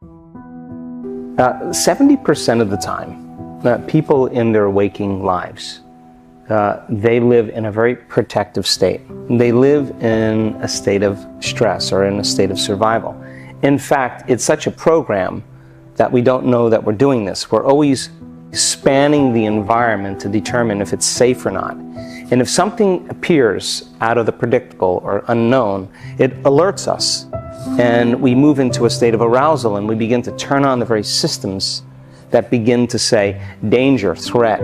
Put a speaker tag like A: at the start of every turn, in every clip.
A: 70% of the time, people in their waking lives, they live in a very protective state. They live in a state of stress or in a state of survival. In fact, it's such a program that we don't know that we're doing this. We're always spanning the environment to determine if it's safe or not. And if something appears out of the predictable or unknown, it alerts us. And we move into a state of arousal, and we begin to turn on the very systems that begin to say danger, threat,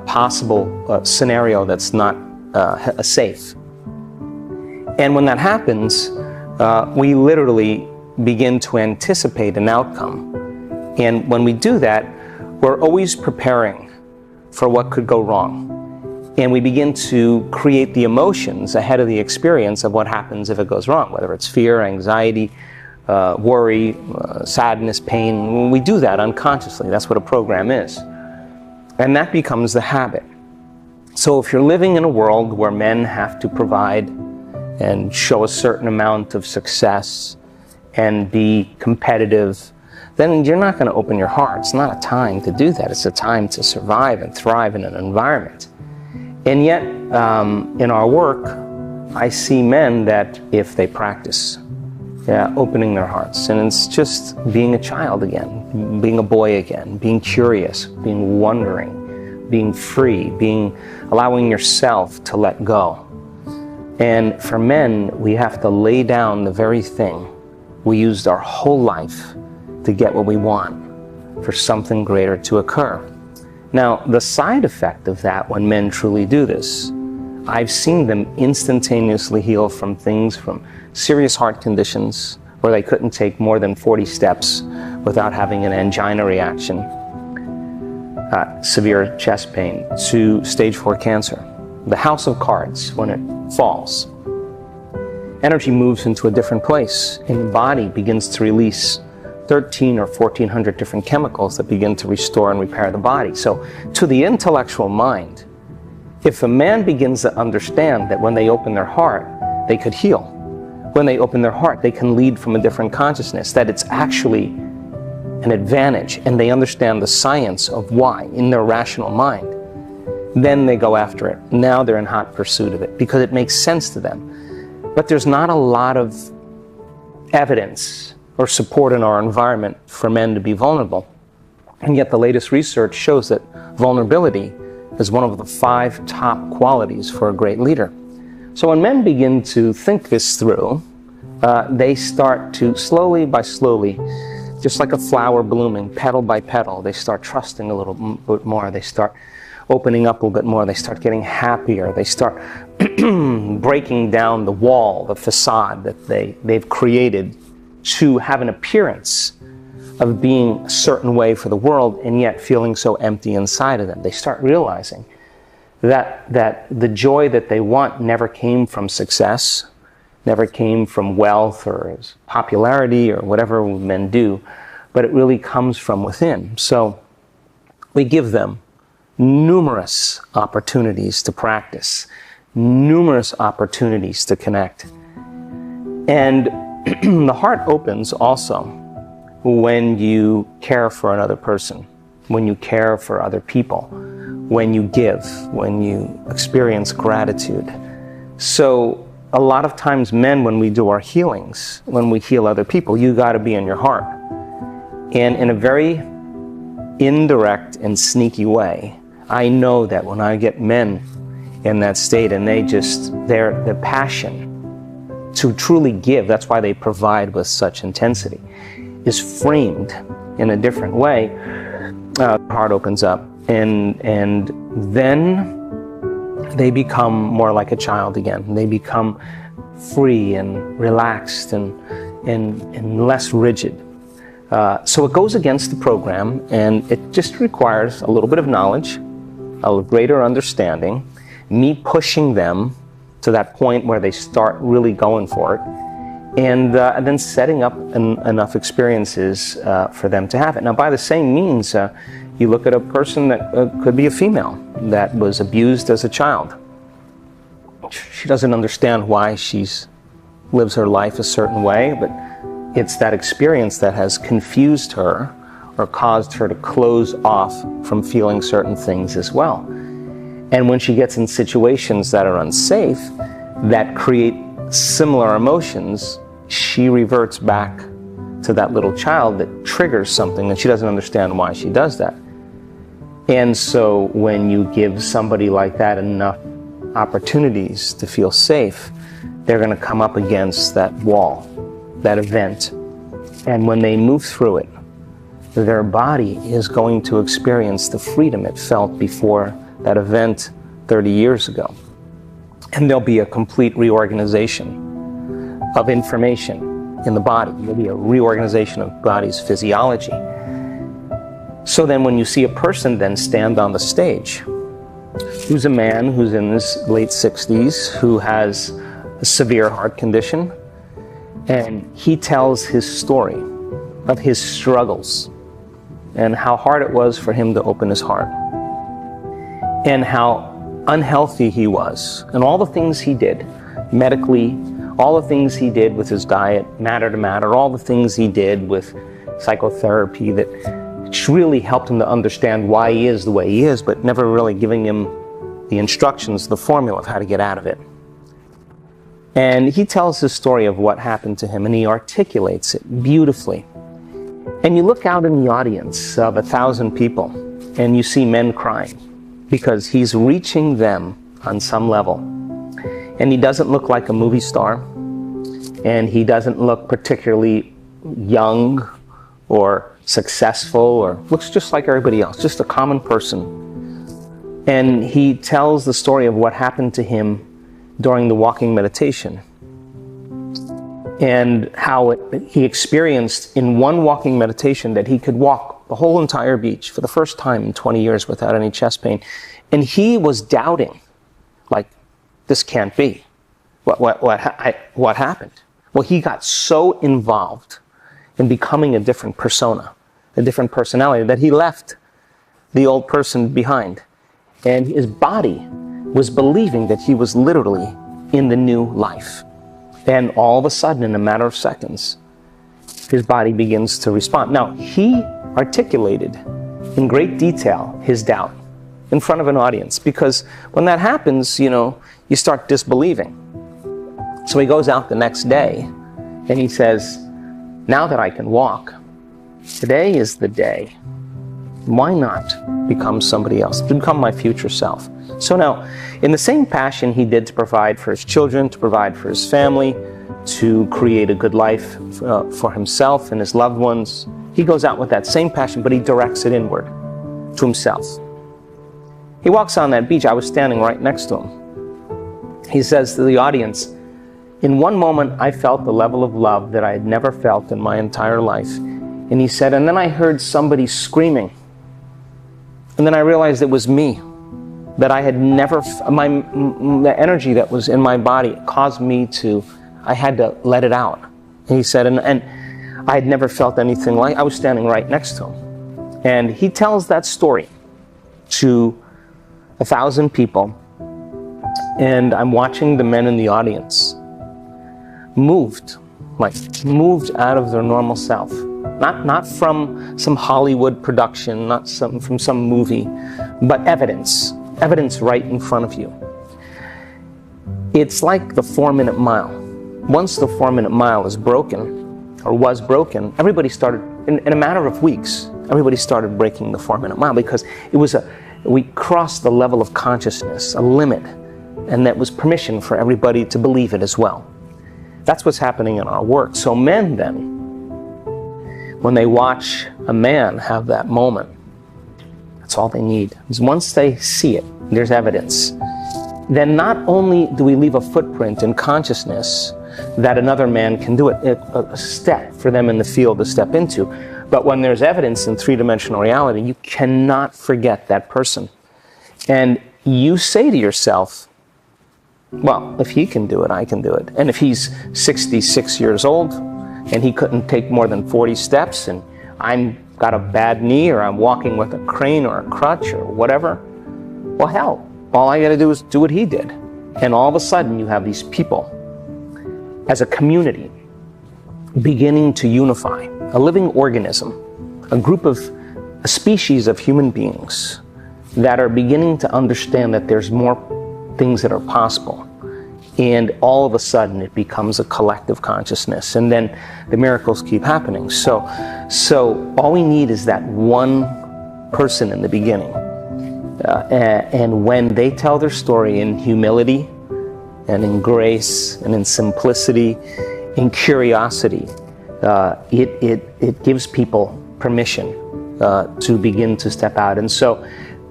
A: possible scenario that's not safe. And when that happens, we literally begin to anticipate an outcome. And when we do that, we're always preparing for what could go wrong. And we begin to create the emotions ahead of the experience of what happens if it goes wrong, whether it's fear, anxiety, worry, sadness, pain. We do that unconsciously. That's what a program is. And that becomes the habit. So if you're living in a world where men have to provide and show a certain amount of success and be competitive, then you're not going to open your heart. It's not a time to do that. It's a time to survive and thrive in an environment. And yet, in our work, I see men that if they practice opening their hearts, and it's just being a child again, being a boy again, being curious, being wondering, being free, allowing yourself to let go. And for men, we have to lay down the very thing we used our whole life to get what we want, for something greater to occur. Now, the side effect of that, when men truly do this, I've seen them instantaneously heal from things, from serious heart conditions where they couldn't take more than 40 steps without having an angina reaction, severe chest pain, to stage 4 cancer. The house of cards, when it falls, energy moves into a different place, and the body begins to release 13 or 1400 different chemicals that begin to restore and repair the body. So to the intellectual mind, if a man begins to understand that when they open their heart, they could heal. When they open their heart, they can lead from a different consciousness, that it's actually an advantage, and they understand the science of why in their rational mind, then they go after it. Now they're in hot pursuit of it because it makes sense to them. But there's not a lot of evidence or support in our environment for men to be vulnerable. And yet the latest research shows that vulnerability is one of the 5 top qualities for a great leader. So when men begin to think this through, they start to slowly by slowly, just like a flower blooming, petal by petal, they start trusting a little bit more. They start opening up a little bit more. They start getting happier. They start breaking down the wall, the facade that they've created to have an appearance of being a certain way for the world, and yet feeling so empty inside of them. They start realizing that the joy that they want never came from success, never came from wealth or popularity or whatever men do, but it really comes from within. So we give them numerous opportunities to practice, numerous opportunities to connect. And the heart opens also when you care for another person, when you care for other people, when you give, when you experience gratitude. So a lot of times men, when we do our healings, when we heal other people, you got to be in your heart. And in a very indirect and sneaky way, I know that when I get men in that state and their passion to truly give, that's why they provide with such intensity, is framed in a different way, the heart opens up, and then they become more like a child again. They become free and relaxed and less rigid. So it goes against the program, and it just requires a little bit of knowledge, a greater understanding, me pushing them to that point where they start really going for it, and then setting up enough experiences for them to have it. Now, by the same means, you look at a person that could be a female that was abused as a child. She doesn't understand why she lives her life a certain way, but it's that experience that has confused her or caused her to close off from feeling certain things as well. And when she gets in situations that are unsafe, that create similar emotions, she reverts back to that little child that triggers something, and she doesn't understand why she does that. And so when you give somebody like that enough opportunities to feel safe, they're going to come up against that wall, that event. And when they move through it, their body is going to experience the freedom it felt before that event 30 years ago. And there'll be a complete reorganization of information in the body. There'll be a reorganization of body's physiology. So then when you see a person then stand on the stage, who's a man who's in his late 60s, who has a severe heart condition, and he tells his story of his struggles and how hard it was for him to open his heart, and how unhealthy he was, and all the things he did medically, all the things he did with his diet, matter to matter, all the things he did with psychotherapy that really helped him to understand why he is the way he is, but never really giving him the instructions, the formula of how to get out of it. And he tells his story of what happened to him, and he articulates it beautifully. And you look out in the audience of 1,000 people, and you see men crying, because he's reaching them on some level. And he doesn't look like a movie star, and he doesn't look particularly young or successful, or looks just like everybody else, just a common person. And he tells the story of what happened to him during the walking meditation, and how he experienced in one walking meditation that he could walk the whole entire beach for the first time in 20 years without any chest pain. And he was doubting, like, this can't be. What happened? Well, he got so involved in becoming a different persona, a different personality, that he left the old person behind. And his body was believing that he was literally in the new life. And all of a sudden, in a matter of seconds, his body begins to respond. Now, he articulated in great detail his doubt in front of an audience, because when that happens, you start disbelieving. So he goes out the next day and he says, now that I can walk, today is the day. Why not become somebody else, become my future self? So now, in the same passion he did to provide for his children, to provide for his family, to create a good life for himself and his loved ones, he goes out with that same passion, but he directs it inward to himself. He walks on that beach. I was standing right next to him. He says to the audience, in one moment I felt the level of love that I had never felt in my entire life. And he said, and then I heard somebody screaming. And then I realized it was me, that I had never, the energy that was in my body caused me to, I had to let it out. And he said, and I had never felt anything like, I was standing right next to him. And he tells that story to 1,000 people. And I'm watching the men in the audience moved out of their normal self. Not from some Hollywood production, not from some movie, but evidence right in front of you. It's like the 4-minute mile. Once the 4-minute mile is broken, or was broken, everybody started, in a matter of weeks, everybody started breaking the 4-minute mile, because we crossed the level of consciousness, a limit, and that was permission for everybody to believe it as well. That's what's happening in our work. So men then, when they watch a man have that moment, that's all they need. Is once they see it, there's evidence, then not only do we leave a footprint in consciousness that another man can do it, a step for them in the field to step into, but when there's evidence in three-dimensional reality, you cannot forget that person. And you say to yourself, well, if he can do it, I can do it. And if he's 66 years old, and he couldn't take more than 40 steps, and I'm got a bad knee, or I'm walking with a crane or a crutch or whatever, well, hell, all I gotta do is do what he did. And all of a sudden you have these people as a community beginning to unify. A living organism, a species of human beings that are beginning to understand that there's more things that are possible. And all of a sudden it becomes a collective consciousness, and then the miracles keep happening. So all we need is that one person in the beginning. And when they tell their story in humility and in grace and in simplicity, in curiosity, it gives people permission to begin to step out. And so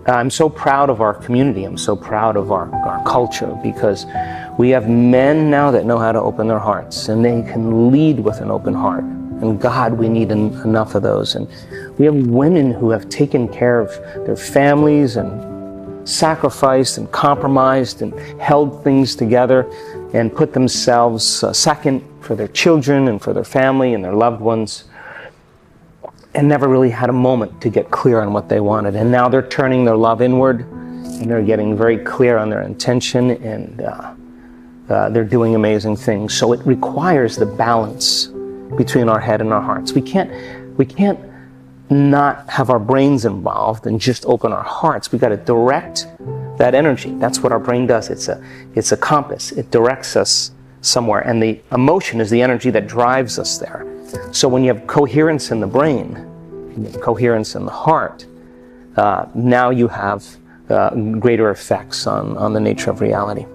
A: I'm so proud of our community. I'm so proud of our culture, because we have men now that know how to open their hearts, and they can lead with an open heart. And God, we need enough of those. And we have women who have taken care of their families and sacrificed and compromised and held things together and put themselves second for their children and for their family and their loved ones, and never really had a moment to get clear on what they wanted. And now they're turning their love inward, and they're getting very clear on their intention, and they're doing amazing things. So it requires the balance between our head and our hearts. We can't not have our brains involved and just open our hearts. We got to direct that energy. That's what our brain does. It's a compass. It directs us somewhere, and the emotion is the energy that drives us there. So when you have coherence in the brain, and you have coherence in the heart, now you have greater effects on the nature of reality.